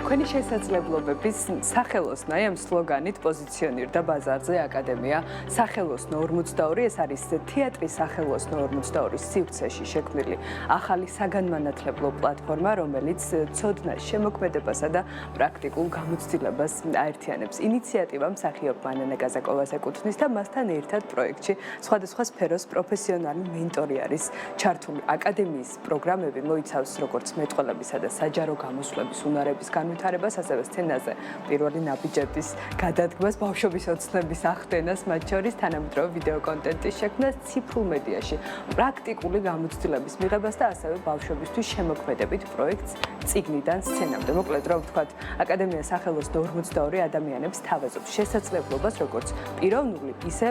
თქვენი შესაძლებლობების სახელოსნო ამ სლოგანით პოზიციონირდა ბაზარზე აკადემია სახელოსნო 42 ეს არის თეატრის სახელოსნო 42-ის სივრცეში შექმნილი ახალი საგანმანათლებლო პლატფორმა, რომელიც ცოდნას შემოქმედებასა და პრაქტიკულ გამოცდილებას აერთიანებს. ინიციატივა მსახიობ მანანა კაზაკოვას ეკუთვნის და მასთან ერთად პროექტში სხვადასხვა სფეროს პროფესიონალი მენტორი არის ჩართული. აკადემიის პროგრამები მოიცავს როგორც მეტყველებისა და საჯარო გამოსვლების უნარების განვითარებას, ასევე სცენაზე პირველი ნაბიჯების გადადგმას, ბავშვობის ოცნების ახდენას, მათ შორის თანამედროვე ვიდეო კონტენტის შექმნას ციფრულ მედიაში, პრაქტიკული გამოცდილების მიღებას და ასევე ბავშვებისთვის შემოქმედებით პროექტს წიგნიდან სცენამდე. მოკლედ რომ ვთქვათ, აკადემია სახელოსნო 42 ადამიანებს თავაზობს შესაძლებლობას როგორც პიროვნული, ისე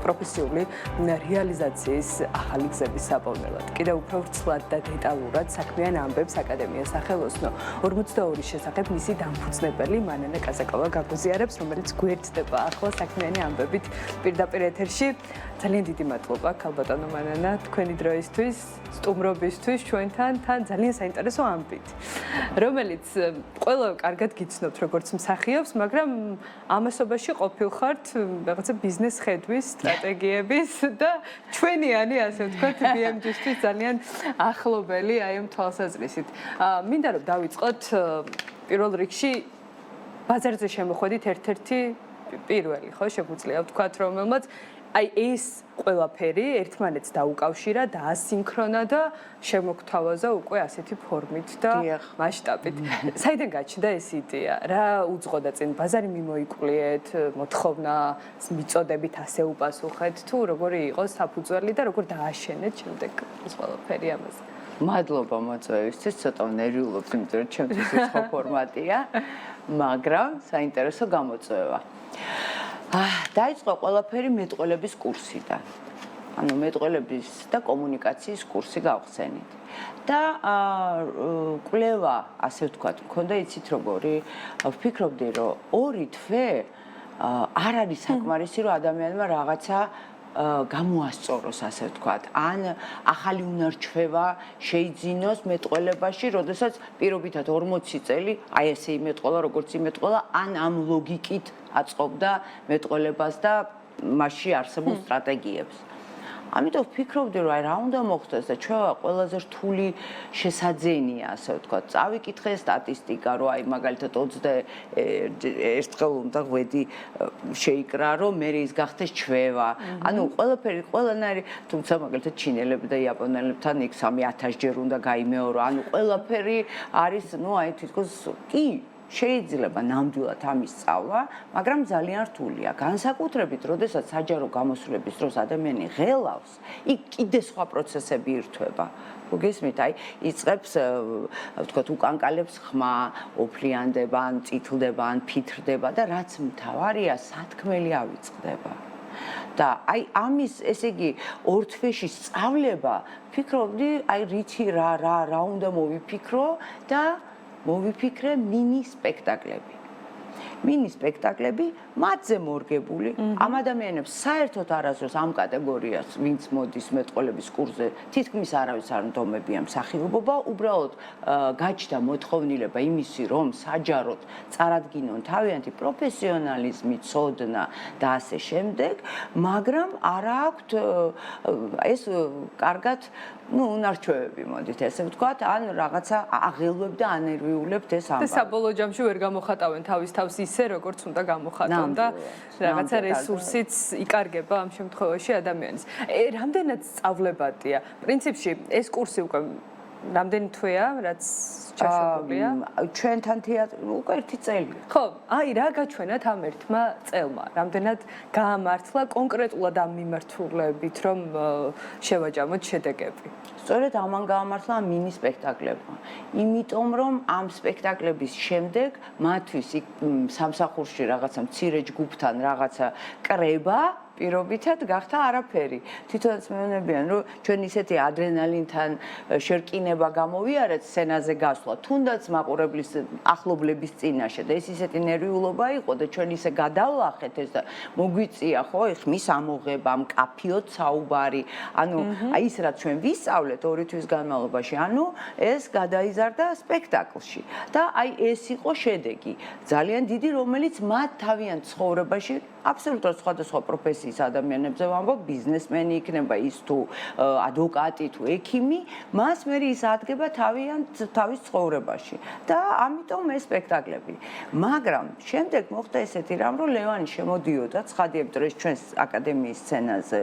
პროფესიული რეალიზაციის ახალი გზების საპოვნელად. კიდევ უფრო ვრცლად და დეტალურად საქმიან ამბებს აკადემია სახელოსნო 42-ის შესახებ მისი დამფუძნებელი მანანა კაზაკოვა გაგუზიარებს, რომელიც გვერდდება ახლა საქმიანი ამბებით პირდაპირ ეთერში. ძალიან დიდი მადლობა ქალბატონო მანანა თქვენი დროისთვის, სტუმრობისთვის ჩვენთან თან ძალიან საინტერესო ამბით, რომელიც ყველა კარგად გიცნობთ როგორც მსახიობს, მაგრამ ამასობაში ყოფილხართ რაღაცა ბიზნეს ხედვის, სტრატეგიების და ჩვენიანი, ასე ვთქვათ, BMG-ისთვის ძალიან ახლობელი აი ამ თვალსაზრისით. მინდა რომ დავიწყოთ პირველ რიგში ბაზარზე შემოხვედით ერთ-ერთი პირველი, ხო, შეგვიძლია ვთქვათ, რომელმაც აი ეს ყველაფერი ერთმანეთს დაუკავშირა და ასინქრონა და შემოგთავაზა უკვე ასეთი ფორმით და მასშტაბით. საიდან გაჩნდა ეს იდეა? რა უძღოდა წინ? ბაზარი მიმოიკვლიეთ, მოთხოვნა მიწოდებით ასე უპასუხეთ თუ როგორი იყო საფუძველი და როგორ დააშენეთ შემდეგ ეს ყველაფერი ამაზე? მადლობა მოწვევისთვის, ცოტა ნერვიულობ, იმიტომ რომ ჩემთვის ეს ხო ფორმატია, მაგრამ საინტერესო გამოწვევა. დაიწყო ყველაფერი მეტყველების კურსიდან. ანუ მეტყველების და კომუნიკაციის კურსი გავხსენით. და კვლევა, ასე ვთქვათ, მქონდა იცით როგორი, ვფიქრობდი, რომ ორი თვე არ არის საკმარისი, რომ ადამიანმა რაღაცა გამოასწოროს, ასე ვთქვათ, ან ახალი უნარჩვევა შეიძინოს მეტყველებაში, როდესაც პირობითად 40 წელი აი ესე იმეტყველა, როგორც იმეტყველა, ან ამ ლოგიკით აწყობდა მეტყველებას და მასში არსებულ სტრატეგიებს. ამიტომ ვფიქრობდი, რომ აი რა უნდა მოხდეს და ჩვენ ყველაზე რთული შესაძენია, ასე ვთქვათ, წავიკითხე სტატისტიკა, რომ აი მაგალითად 21 დღე უნდა ღვედი შეიკრა, რომ მე ის გახდეს ჩვევა. ანუ ყველაფერი ყველანაირი, თუმცა მაგალითად ჩინელები და იაპონელებთან იქ 3000 ჯერ უნდა გაიმეორო. ანუ ყველაფერი არის, ნუ აი თითქოს კი შეიძლება ნამდვილად ამის სწავლა, მაგრამ ძალიან რთულია. განსაკუთრებით, როდესაც საჯარო გამოსვლების დროს ადამიანი ღელავს, იქ კიდე სხვა პროცესები ირთვება. გესმით, აი იწყებს, ვთქვათ, უკანკალებს ხმა, ოფლიანდება, ან წითლდება, ან ფითრდება და რაც მთავარია, სათქმელი ავიწყდება. და აი ამის, ესე იგი, ორ თვეში სწავლება, ფიქრობდი, აი რითი რა უნდა მოვიფიქრო და მოვიფიქრე მინი სპექტაკლები. მინი სპექტაკლები მათზე მორგებული, ამ ადამიანებს საერთოდ არასდროს ამ კატეგორიას, ვინც მოდის მეტყველების კურსზე, თითქმის არავის არ ნდომებია მსახიობობა, უბრალოდ გაჩნდა მოთხოვნილება იმისი, რომ საჯაროდ წარადგინონ თავიანთი პროფესიონალიზმი, ცოდნა და ასე შემდეგ, მაგრამ არ აქვთ ეს კარგად უნარჩვევები, მოდით ესე ვთქვათ, ან რაღაცა აღელვებთ და ანერვიულებთ ეს ამბავი. და საბოლოო ჯამში ვერ გამოხატავენ თავის თავს ისე, როგორც უნდა გამოხატონ და რაღაცა რესურსიც იკარგება ამ შემთხვევაში ადამიანის. რამდენად სწავლებადია? პრინციპში ეს კურსი უკვე რამდენი თვეა, რაც ჩაშობილია? ჩვენთან თეატრი უკვე 1 წელია. ხო, აი რა გაჩვენათ ამ ერთმა წელმა? რამდენად გაამართლა კონკრეტულად ამ მიმართულებით, რომ შევაჯამოთ შედეგები? სწორედ ამან გაამართლა მინი სპექტაკლებმა. იმიტომ რომ ამ სპექტაკლების შემდეგ მათთვის სამსახურში რაღაცა მცირე ჯგუფთან რაღაცა კრება პირობითად გახდა არაფერი. თვითონაც მეუბნებიან, რომ ჩვენ ისეთი ადრენალინთან შერკინება გამოვიარეთ სცენაზე გასვლა, თუნდაც მაყურებლის ახლობლების წინაშე და ეს ისეთი ნერვიულობა იყო და ჩვენ ისე გადავლახეთ ეს და მოგვიწია ხო ხმის ამოღება, მკაფიოდ საუბარი. ანუ აი ის რაც ჩვენ ვისწავლეთ 2 თვის განმავლობაში, ანუ ეს გადაიზარდა სპექტაკლში და აი ეს იყო შედეგი. ძალიან დიდი, რომელიც მათ თავიანთ ცხოვრებაში აბსოლუტურად სხვადასხვა პროფესიის ადამიანებზე ვამბობ, ბიზნესმენი იქნება ის თუ ადვოკატი თუ ექიმი, მას მე ის ადგება თავის ცხოვრებაში და ამიტომ ეს სპექტაკლები. მაგრამ შემდეგ მოხდა ესეთი რამ, რომ ლევანი შემოდიოდა ცხადიებით, რომ ეს ჩვენს აკადემიის სცენაზე,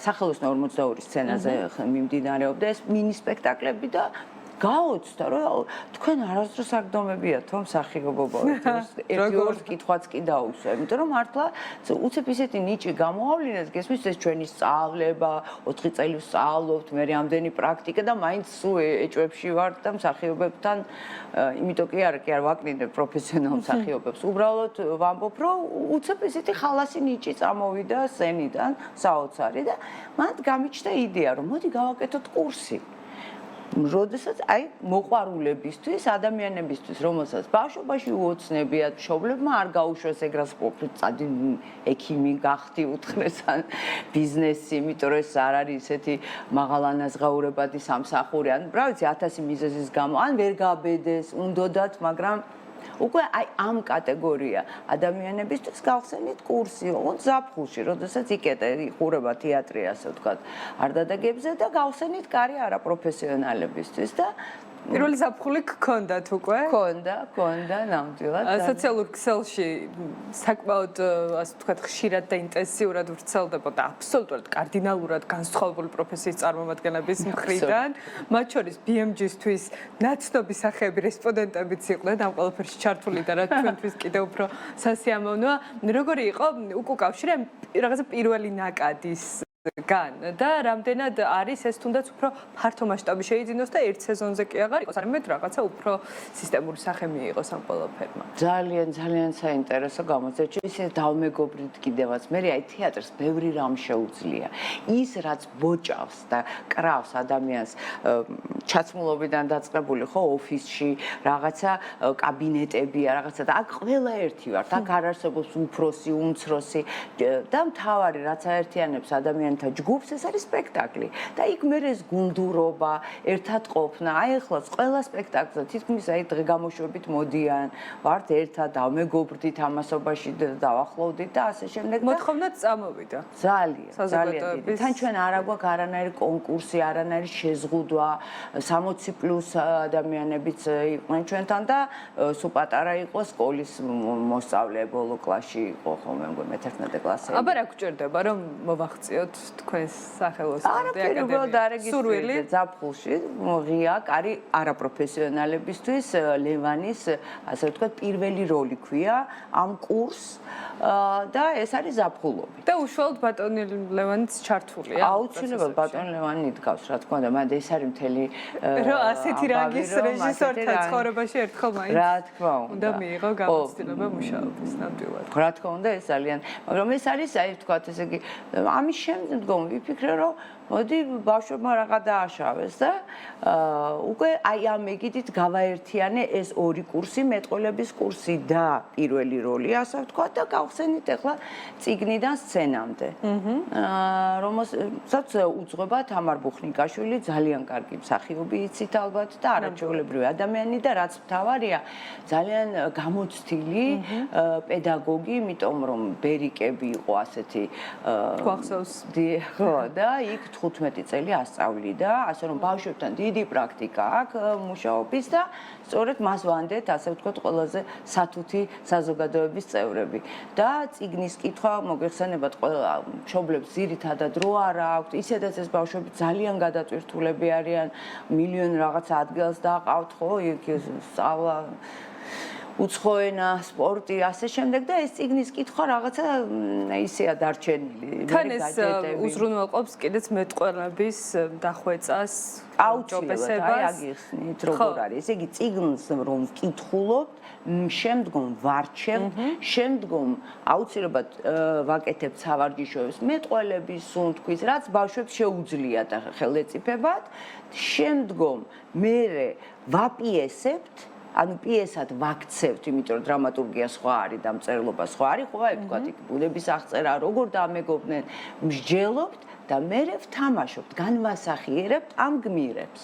სახელოსნო 42 სცენაზე მიმდინარეობდა ეს მინი სპექტაკლები და გაოცდა, რომ თქვენ არასდროს არ გდომებიათ თომ მსახიობობა. ერთი ორ კითხვაც კი დაუსვა, იმიტომ რომ მართლა უცებ ისეთი ნიჭი გამოავლინეს, გესმის ეს ჩვენი სწავლება, 4 წელი ვსწავლობთ, მე რამდენი პრაქტიკა და მაინც სულ ეჭვებში ვარ და მსახიობებთან, იმიტომ კი არ ვაკნინებ პროფესიონალ მსახიობებს. უბრალოდ ვამბობ, რომ უცებ ისეთი ხალასი ნიჭი წამოვიდა სცენიდან, საოცარი და მან გამიჩნდა იდეა, რომ მოდი გავაკეთოთ კურსი. როდესაც აი მოყვარულებისთვის, ადამიანებისთვის, რომელსაც ბავშვობაში უოცნებიათ, მშობლებმა არ გაუშვეს ეგრას ყოფილ წადი ექიმი გახდი უთხრეს ან ბიზნესი, იმიტომ რომ ეს არ არის ესეთი მაღალანაზღაურებადი სამსახური, ან რა ვიცი 1000 მიზეზის გამო, ან ვერ გაბედეს, უნდოდათ, მაგრამ უკვე აი ამ კატეგორია ადამიანებისთვის გავხსენით კურსი, ოღონდ ზაფხულში, როდესაც იყურება თეატრი, ასე ვთქვათ, არდადაგებზე და გავხსენით კარი არაპროფესიონალებისთვის და პირველი ზაფხული გქონდათ უკვე? გქონდა, ნამდვილად. სოციალურ ქსელში საკმაოდ, ასე ვთქვათ, ხშირად და ინტენსიურად ვრცელდებოდა აბსოლუტურად კარდინალურად განსხვავებული პროფესიის წარმომადგენლების მხრიდან, მათ შორის BMG-ისთვის ნაცნობი სახეები რესპონდენტებიც იყვნენ ამ ყველაფერში ჩართული და რაც ჩვენთვის კიდევ უფრო სასიამოვნოა. როგორი იყო უკავშირე რაღაცა პირველი ნაკადის და რამდენად არის ეს თუნდაც უფრო ფართო მასშტაბი შეიძინოს და ერთ სეზონზე კი აღარ იყოს, არამედ რაღაცა უფრო სისტემური სახე მიიღოს ამ ყველაფერმა. ძალიან საინტერესო გამოწვევა. ისე დავმეგობრით კიდევაც. მე აი თეატრს ბევრი რამ შეუძლია. ის რაც ბოჭავს და კრავს ადამიანს ჩაცმულობიდან დაწყებული ხო ოფისში, რაღაცა კაბინეტებია, რაღაცა და აქ ყველა ერთი ვართ. აქ არ არსებობს უფროსი, უმცროსი და მთავარი რაც აერთიანებს ადამიანს ჯგუფს ეს არის სპექტაკლი და იქ მე ეს გუნდურობა, ერთად ყოფნა, აი ახლაც ყველა სპექტაკლზე თითქმის აი დღე-გამოშვებით მოდიან, ვართ ერთად, დავმეგობრდით ამასობაში და დავახლოვდით და ასე შემდეგ. მოთხოვნაც წამოვიდა. ძალიან დიდი. თან ჩვენ არ აგვაქვს არანაირი კონკურსი, არანაირი შეზღუდვა, 60+ ადამიანებიც იყვნენ ჩვენთან და სულ პატარა იყო სკოლის მოსწავლე ბოლო კლასში იყო ხოლმე მე-11 კლასელი. აბა რა გჭირდება რომ მოვახციოთ თქვენს სახელოსნო აკადემია. უბრალოდ არეგისტრირდეთ ზაფხულში, ღია, კარი არაპროფესიონალებისთვის ლევანის, ასე ვთქვათ, პირველი როლი ქვია ამ კურსს და ეს არის ზაფხულობით. და უშუალოდ ბატონი ლევანიც ჩართულია. აუცილებლად ბატონი ლევანი იდგავს, რა თქმა უნდა, მაგრამ ეს არის მთელი რა ასეთი რანგის რეჟისორთან ცხოვრებაში ერთხელ მაინც. რა თქმა უნდა. უნდა მიიღო გამოცდილება მუშაობის ნამდვილად. რა თქმა უნდა, ეს ძალიან, მაგრამ ეს არის, აი ვთქვათ, ესე იგი, ამის შემდეგ ვიფიქრე, რომ მოდი ბავშვებმა რაღა დააშავეს და უკვე აი ამ ეგიდით გავაერთიანე ეს ორი კურსი, მეტყველების კურსი და პირველი როლი, ასე ვთქვათ და გავხსენით ახლა წიგნიდან სცენამდე. რომელსაც უძღვება თამარ ბუხნიკაშვილი, ძალიან კარგი მსახიობი იცით ალბათ და არაჩვეულებრივი ადამიანი და რაც მთავარია, ძალიან გამოცდილი პედაგოგი, იმიტომ რომ ბერიკები იყო ასეთი გვახსოვს. ხო და იქ 15 წელი ასწავლიდა, ასე რომ ბავშვებთან დიდი პრაქტიკა აქვს მუშაობის და სწორედ მას ვანდეთ, ასე ვთქვათ, ყველაზე სათუთი საზოგადოების წევრები. და წიგნის კითხვა მოგვიხსენებათ ყველა მშობლებს ძირითადად რო არ აქვთ, ისედაც ეს ბავშვები ძალიან გადატვირთულები არიან, მილიონ რაღაცა ადგილს დაყავთ, ხო, იქ სწავლა უცხო ენა, სპორტი, ასე შემდეგ და ეს წიგნის კითხვა რაღაცა ისეა დარჩენილი. თან ეს უზრუნველყოფს კიდეც მეტყველების დახვეწას, აუცილებლად აი აგიხსნით როგორ არის. ესე იგი წიგნს რომ ვკითხულობთ, შემდგომ ვარჩევთ, შემდგომ აუცილებლად ვაკეთებთ სავარჯიშოებს მეტყველების სუნთქვის, რაც ბავშვებს შეუძლიათ ხელეწიფებად, შემდგომ მერე ვაპიესებთ ანუ პიესად ვაქცევთ, იმიტომ რომ დრამატურგია სხვა არის, დამწერლობა სხვა არის, ხო, აი ვთქვათ, იქ ბუნების აღწერა, როგორ დამეგობდნენ, მსჯელობთ და მერე ვთამაშობთ, განვასახიერებთ ამ გმირებს.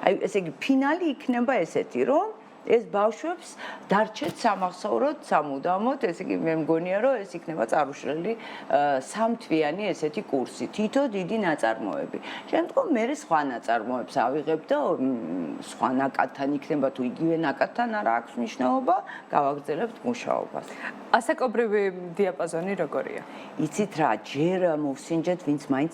აი ესე იგი ფინალი იქნება ესეთი, რომ ეს ბავშვებს დარჩეთ სამახსოვროდ, სამუდამოდ, ესე იგი მე მგონია, რომ ეს იქნება წარუშლელი სამთვიანი ესეთი კურსი, თითო დიდი ნაწარმოები. შემდგომ მე სხვა ნაწარმოებს ავიღებ და სხვა ნაკადთან იქნება თუ იგივე ნაკადთან არა აქვს მნიშვნელობა, გავაგრძელებთ მუშაობას. ასაკობრივი დიაპაზონი როგორია? იცით რა, ჯერ მოვსინჯეთ, ვინც მაინც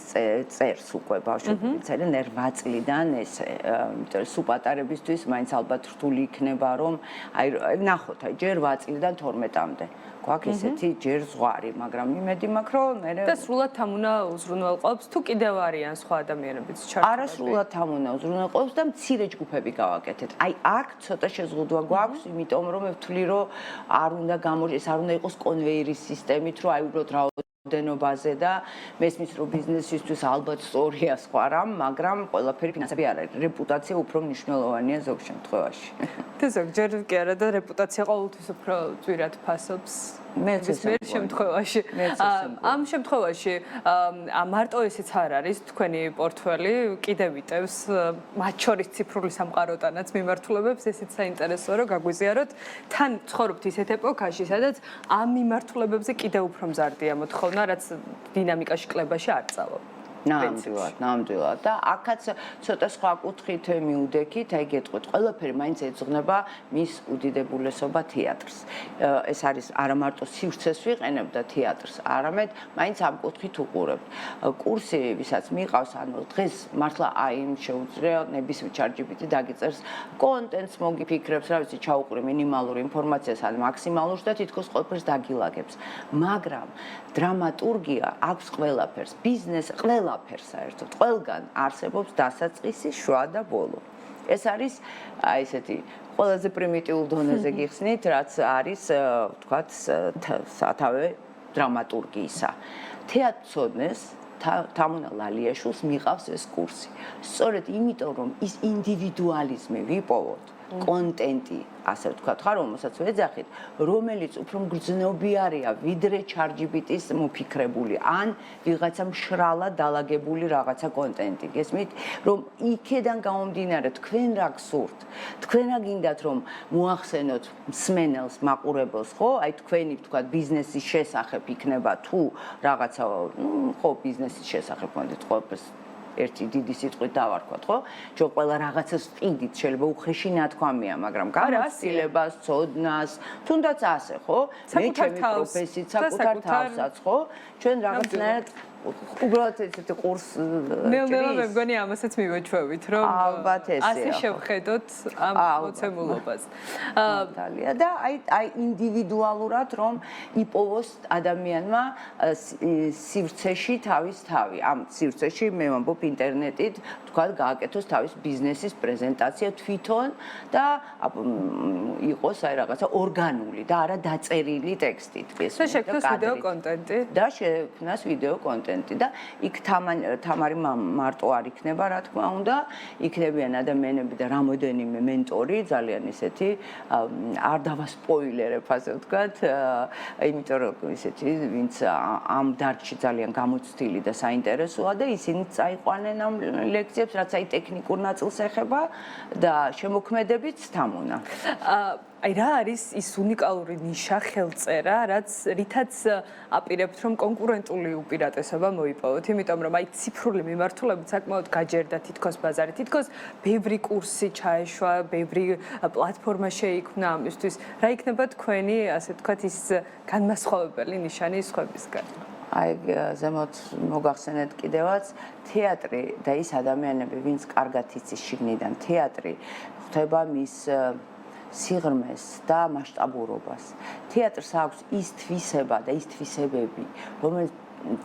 წერს უკვე ბავშვები, წერენ 8 წლიდან ესე, იმიტომ რომ სუპატარებისთვის მაინც ალბათ რთული იქნება რომ აი ნახოთ აი ჯერ 8 წლიდან 12-მდე გვაქვს ესეთი ჯერ ზღვარი, მაგრამ იმედი მაქვს რომ მე და სრულად თან უნდა უზრუნველყოფს თუ კიდევ არიან სხვა ადამიანებიც ჩართულები? არა სრულად თან უნდა უზრუნველყოფს და მცირე ჯგუფები გავაკეთეთ. აი აქ ცოტა შეზღუდვა გვაქვს, იმიტომ რომ მე ვთვლი რომ არ უნდა ეს არ უნდა იყოს კონვეიერის სისტემით, რომ აი უბრალოდ რაოდენობაზე და მესმის რომ ბიზნესისთვის ალბათ სწორია სხვა რამ, მაგრამ ყველაფერი ფინანსები არ არის. რეპუტაცია უფრო მნიშვნელოვანია ზოგ შემთხვევაში. და ზოგჯერ კი არა და რეპუტაცია ყოველთვის უფრო ძვირად ფასობს. მეც მე შემთხვევაში ამ შემთხვევაში მარტო ესეც არ არის თქვენი პორტფელი კიდევ ვიტევს მათ შორის ციფრული სამყაროტანაც მიმართულებებს ესეც საინტერესოა რომ გაგვიზიაროთ თან ცხოვრობთ ისეთ ეპოქაში სადაც ამ მიმართულებებზე კიდევ უფრო მზარდია მოთხოვნა რაც დინამიკაში კლებაში არ წავა ნამდვილად და აქაც ცოტა სხვა კუთხით მიუდექით, აი გეტყვით, ყველაფერი მაინც ეძღვნება მის უდიდებულესობა თეატრს. ეს არის არა მარტო სივრცეს ვიყენებ და თეატრს, არამედ მაინც ამ კუთხით უყურებთ. კურსი, ვისაც მიყავს, ანუ დღეს მართლა აი შეუძლია ნებისმიერ ChatGPT დაგიწერს კონტენტს მოგიფიქრებს, რა ვიცი, ჩაუყრი მინიმალური ინფორმაციას ან მაქსიმალურს და თითქოს ყველაფერს დაგილაგებს. მაგრამ დრამატურგია აქვს ყველაფერს, ბიზნესი ყველაფერს საერთოდ. ყველგან არსებობს დასაწყისი, შუა და ბოლო. ეს არის აი ესეთი ყველაზე პრიმიტიულ დონეზე გიხსნით, რაც არის, ვთქვათ, სათავე დრამატურგიისა. თეატრცოდნეს თამუნა ლალიაშვილს მიყავს ეს კურსი. სწორედ იმიტომ, რომ ის ინდივიდუალიზმი ვიპოვოთ, კონტენტი, ასე ვთქვათ, რომელსაც ვეძახით, რომელიც უფრო მგრძნობიარეა, ვიდრე ChatGPT-ის მოფიქრებული, ან ვიღაცა მშრალად დალაგებული რაღაცა კონტენტი. გესმით, რომ იქედან გამომდინარე, თქვენ რა გსურთ, თქვენ რა გინდათ, რომ მოახსენოთ მსმენელს, მაყურებელს, ხო? აი თქვენი, ვთქვათ, ბიზნესის შესახებ იქნება თუ რაღაცა, ხო, ბიზნესის შესახებ მოდით ყველაფერს ერთი დიდი სიტყვით დავარქვათ, ხო? ჩვენ ყველა რაღაცას ვყიდით, შეიძლება უხეში ნათქვამია, მაგრამ გამოცდილებას, ცოდნას, თუნდაც ასე, ხო? მე ჩემი პროფესიით, საკუთარ თავსაც, ხო? ჩვენ რაღაცნაირად უბრალოდ ესეთი კურს ნელ-ნელა მე მგონი ამასაც მივაჩვევით, რომ ასე შევხედოთ ამ მოცემულობას. დალია და აი ინდივიდუალურად რომ იპოვოს ადამიანმა სივრცეში თავის თავი. ამ სივრცეში მე ვამბობ ინტერნეტით, თქვა გააკეთოს თავის ბიზნესის პრეზენტაცია თვითონ და იყოს აი რაღაცა ორგანული და არა დაწერილი ტექსტით. და შექმნას ვიდეო კონტენტი. და შექმნას ვიდეო კონტენტი. და იქ თამარი მარტო არ იქნება, რა თქმა უნდა, იქნებიან ადამიანები და რამოდენიმე მენტორი, ძალიან ისეთი არ დავასპოილერებ, ასე ვთქვათ, იმიტომ რომ ისეთი, ვინც ამ დარგში ძალიან გამოცდილი და საინტერესოა და ისინი წაიყვანენ ამ ლექციებს, რაც აი ტექნიკურ ნაწილს ეხება და შემოქმედებიც თამუნა. აი რა არის ის უნიკალური ნიშა ხელწერა, რითაც აპირებთ რომ კონკურენტული უპირატესობა მოიპოვოთ, იმიტომ რომ აი ციფრული მიმართულებით საკმაოდ გაჯერდა თითქოს ბაზარი, თითქოს ბევრი კურსი ჩაეშვა, ბევრი პლატფორმა შეიქმნა ამისთვის. რა იქნება თქვენი, ასე ვთქვათ, ის განმასხვავებელი ნიშანი სხვებისგან? აი ზემოთ მოგახსენეთ კიდევაც თეატრი და ის ადამიანები, ვინც კარგად იცის შიგნიდან თეატრი, ხდება მის სიღრმეს და მასშტაბურობას. თეატრს აქვს ის თვისება და ის თვისებები, რომელიც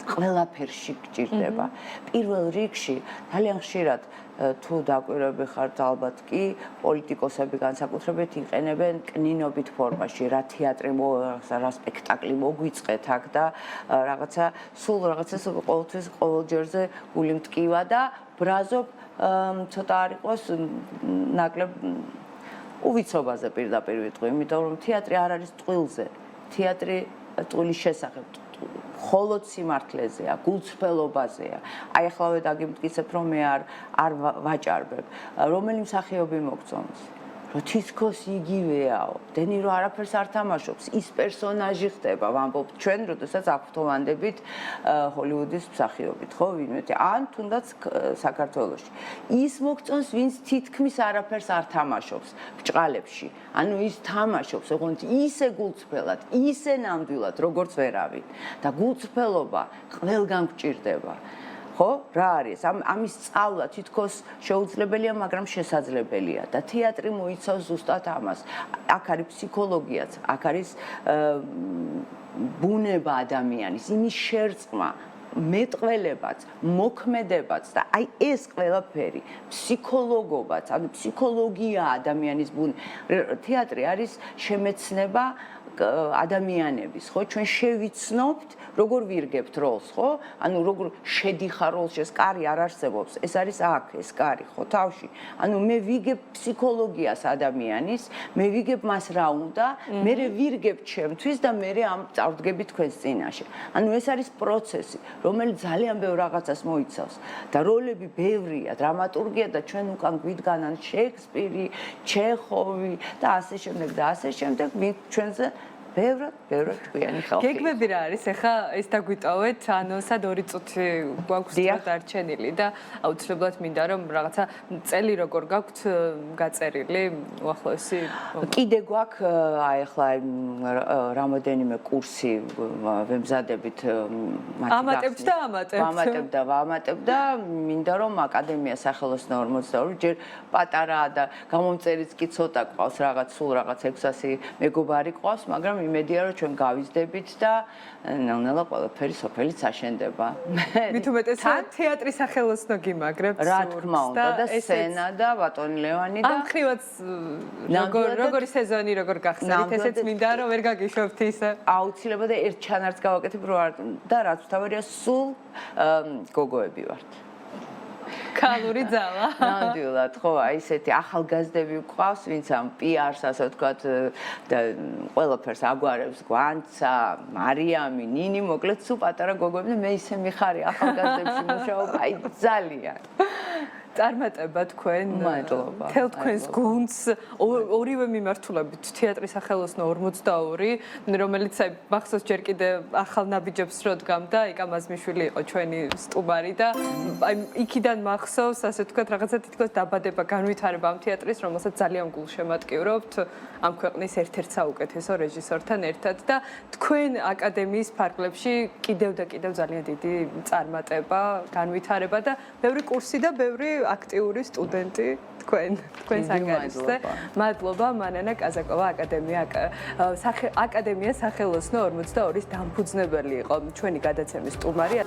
ყველაფერში გჭირდება. პირველ რიგში ძალიან ხშირად თუ დაკვირვები ხართ ალბათ კი პოლიტიკოსები განსაკუთრებით იყენებენ კნინობით ფორმაში, რა თეატრი რა სპექტაკლი მოგვიწყეთ აქ და რაღაცა სულ რაღაცას ყოველთვის ყოველჯერზე გული მტკივა და ბრაზობ ცოტა არ იყოს ნაკლებ უვიცობაზე პირდაპირ ვიტყვი, იმიტომ რომ თეატრი არ არის ტყილზე. თეატრი ტყილის შესახებ მხოლოდ სიმართლეზეა, გულწრფელობაზეა. აი ახლავე დაგიმტკიცებ, რომ მე არ ვაჭარბებ. რომელი მსახიობი მოგწონს? რომ თითქოს იგივეაო. დენი რომ არაფერს არ თამაშობს, ის პერსონაჟი ხდება, ვამბობ ჩვენ, როდესაც აქვთოვანდებით ჰოლივუდის მსახიობით, ხო, ვინმე? ან თუნდაც საქართველოში. ის მოგწონს, ვინც თითქმის არაფერს არ თამაშობს ბჭყალებში. ანუ ის თამაშობს, ოღონდ ისე გულწრფელად, ისე ნამდვილად, როგორც ვერავინ. და გულწრფელობა ყველგან გვჭირდება. ხო, რა არის? ამის სწავლა თითქოს შეუძლებელია, მაგრამ შესაძლებელია და თეატრი მოიცავს ზუსტად ამას. აქ არის ფსიქოლოგიაც, აქ არის ბუნება ადამიანის, იმის შერწყმა, მეტყველებაც, მოქმედებაც და აი ეს ყველაფერი, ფსიქოლოგობაც, ანუ ფსიქოლოგია ადამიანის თეატრი არის შემეცნება ადამიანების, ხო, ჩვენ შევიცნობთ, როგორ ვირგებთ როლს, ხო? ანუ როგორ შედიხარ როლში, ეს კარი არ არსებობს, ეს არის აქ, ეს კარი, ხო, თავში. ანუ მე ვიგებ ფსიქოლოგიას ადამიანის, მე ვიგებ მას რა უნდა, მე ვირგებ ჩემთვის და მე ამ წავდგები თქვენს წინაშე. ანუ ეს არის პროცესი, რომელიც ძალიან ბევრ რაღაცას მოიცავს და როლები ბევრია, დრამატურგია და ჩვენ უკან გვიდგანან შექსპირი, ჩეხოვი და ასე შემდეგ და ასე შემდეგ, ჩვენზე ბევრად თქვენი ხალხი. გეგმები რა არის? ეხა ეს დაგვიტოვეთ, ანონსად 2 წუთი გვაქვს დარჩენილი და აუცილებლად მინდა რომ რაღაცა წელი როგორ გაქვთ გაწერილი უახლოესი. კიდე გვაქვს აი ახლა რამოდენიმე კურსი ვემზადებით ამატებთ და ვამატებ და მინდა რომ აკადემია სახელოსნო 42 ჯერ პატარაა და გამომწერიც კი ცოტა ყავს, სულ რაღაც 600 მეგობარი ყავს, მაგრამ იმედია რომ ჩვენ გავიზდებით და ნელ-ნელა ყველაფერი სოფელიც აშენდება. მით უმეტესად თეატრის სახელოსნო გიმაგრებთ რა თქმა უნდა და სცენა და ბატონი ლევანი და ამ ხრივაც როგორი სეზონი როგორ გახსნით, ესეც მინდა რომ ვერ გაგიშვებთ ისე. აუცილებლად ერთ ჩანართს გავაკეთებ და რაც თავარია სულ გოგოები ვართ. კალური ძალა. ნამდვილად, ხო, აი ესეთი ახალგაზრდები გვყავს, ვინც ამ PR-ს ასე ვთქვათ და ყველაფერს აგვარებს, გვანცა, მარიამი, ნინი, მოკლედ სულ პატარა გოგოები და მე ისე მიხარი ახალგაზრდებში მუშაობა, აი ძალიან. წარმატება თქვენ. მადლობა. თელ თქვენს გუნდს ორივე მიმართულებით თეატრის სახელოსნო 42, რომელიც აი მახსოვს ჯერ კიდე ახალ ნაბიჯებს რო დგამდა, იკა მაზმიშვილი იყო ჩვენი სტუმარი და აი იქიდან მახსოვს, ასე ვთქვათ, რაღაცა თითქოს დაბადება, განვითარება ამ თეატრის, რომელსაც ძალიან გულშემატკივრობთ ამ ქვეყნის ერთ-ერთ საუკეთესო რეჟისორთან ერთად და თქვენ აკადემიის ფარგლებში კიდევ და კიდევ ძალიან დიდი წარმატება, განვითარება და ბევრი კურსი და ბევრი აქტიური სტუდენტი თქვენს ანგარიშზე. მადლობა მანანა კაზაკოვა აკადემია სახელოსნო 42-ის დამფუძნებელი იყო ჩვენი გადაცემის სტუმარი.